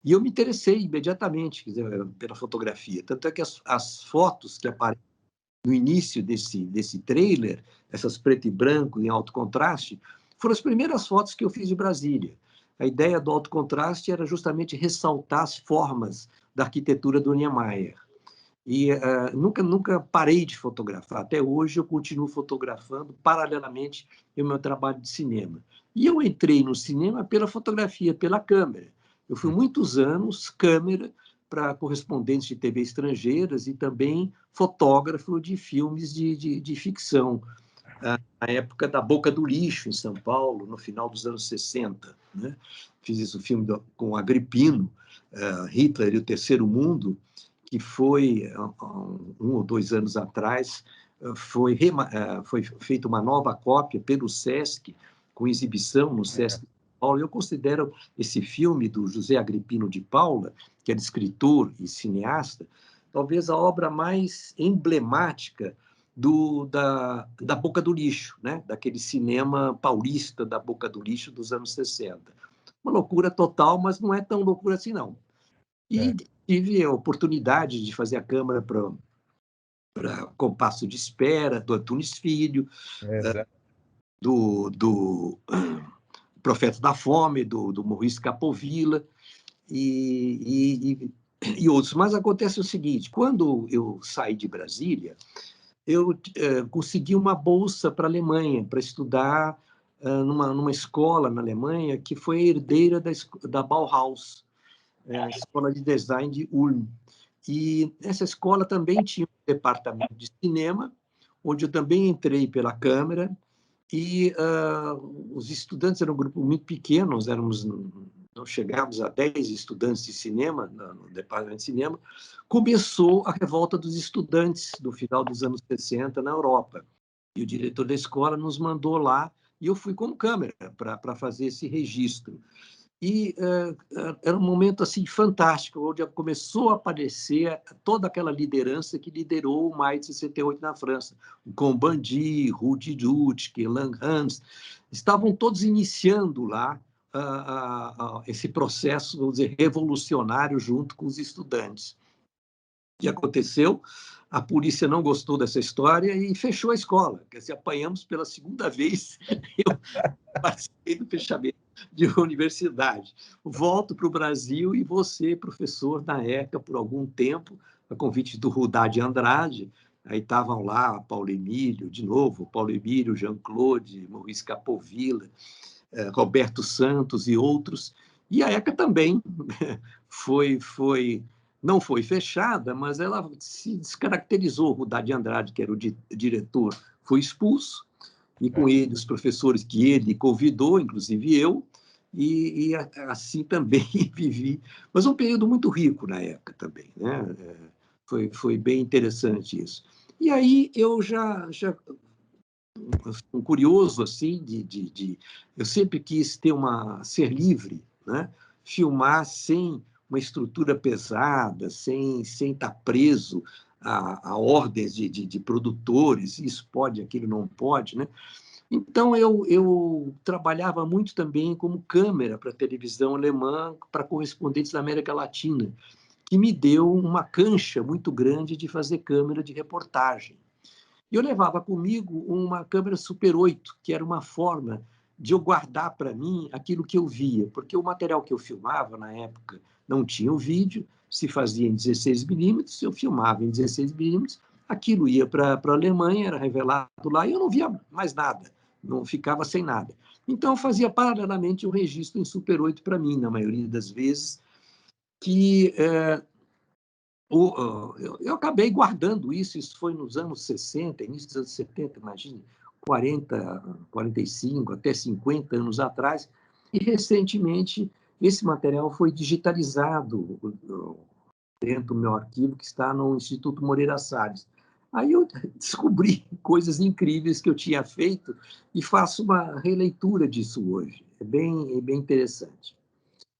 E eu me interessei imediatamente, quer dizer, pela fotografia. Tanto é que as fotos que aparecem no início desse trailer, essas preto e branco em alto contraste, foram as primeiras fotos que eu fiz de Brasília. A ideia do alto contraste era justamente ressaltar as formas da arquitetura do Niemeyer. E nunca parei de fotografar. Até hoje eu continuo fotografando paralelamente ao meu trabalho de cinema. E eu entrei no cinema pela fotografia, pela câmera. Eu fui muitos anos câmera para correspondentes de TV estrangeiras e também fotógrafo de filmes de ficção, na época da Boca do Lixo, em São Paulo, no final dos anos 60. Né? Fiz esse filme com Agripino, Hitler e o Terceiro Mundo, que foi, um ou 2 anos atrás, foi feita uma nova cópia pelo Sesc, com exibição no Sesc de São Paulo. Eu considero esse filme do José Agripino de Paula, que era escritor e cineasta, talvez a obra mais emblemática da Boca do Lixo, né? Daquele cinema paulista da Boca do Lixo dos anos 60. Uma loucura total, mas não é tão loucura assim, não. E É, tive a oportunidade de fazer a câmera para Compasso de Espera, do Antunes Filho, exato. do Profeta da Fome, do Maurice Capovilla e outros. Mas acontece o seguinte, quando eu saí de Brasília, eu consegui uma bolsa para a Alemanha, para estudar numa escola na Alemanha que foi herdeira da Bauhaus, a Escola de Design de Ulm. E essa escola também tinha um departamento de cinema, onde eu também entrei pela câmera, e os estudantes eram um grupo muito pequeno, nós não chegávamos a 10 estudantes de cinema, no departamento de cinema. Começou a revolta dos estudantes do final dos anos 60 na Europa. E o diretor da escola nos mandou lá, e eu fui como câmera para fazer esse registro. E era um momento assim fantástico, onde começou a aparecer toda aquela liderança que liderou o Maio de 68 na França. O Cohn-Bendit, Rudy Dutschke, Lang Hans, estavam todos iniciando lá esse processo, vamos dizer, revolucionário junto com os estudantes. O que aconteceu? A polícia não gostou dessa história e fechou a escola. Quer dizer, apanhamos pela segunda vez. Eu participei do fechamento de uma universidade. Volto para o Brasil e vou ser professor na ECA por algum tempo, a convite do Rudá de Andrade. Aí estavam lá Paulo Emílio, de novo, Paulo Emílio, Jean-Claude, Maurice Capovilla, Roberto Santos e outros. E a ECA também não foi fechada, mas ela se descaracterizou. O Rudá de Andrade, que era o diretor, foi expulso, e com ele os professores que ele convidou, inclusive eu, e assim também vivi. Mas um período muito rico na época também, né? Foi bem interessante isso. E aí eu já um curioso assim eu sempre quis ser livre, né? Filmar sem uma estrutura pesada, sem estar preso a ordens de produtores, isso pode, aquilo não pode, né? Então, eu trabalhava muito também como câmera para a televisão alemã, para correspondentes da América Latina, que me deu uma cancha muito grande de fazer câmera de reportagem. E eu levava comigo uma câmera Super 8, que era uma forma de eu guardar para mim aquilo que eu via, porque o material que eu filmava na época não tinha o vídeo, se fazia em 16 milímetros, eu filmava em 16 milímetros, aquilo ia para a Alemanha, era revelado lá, e eu não via mais nada, não ficava sem nada. Então, eu fazia paralelamente um registro em Super 8 para mim, na maioria das vezes, que eu acabei guardando isso, isso foi nos anos 60, início dos anos 70, imagine, 40, 45, até 50 anos atrás, e recentemente esse material foi digitalizado dentro do meu arquivo, que está no Instituto Moreira Salles. Aí eu descobri coisas incríveis que eu tinha feito e faço uma releitura disso hoje. É bem interessante.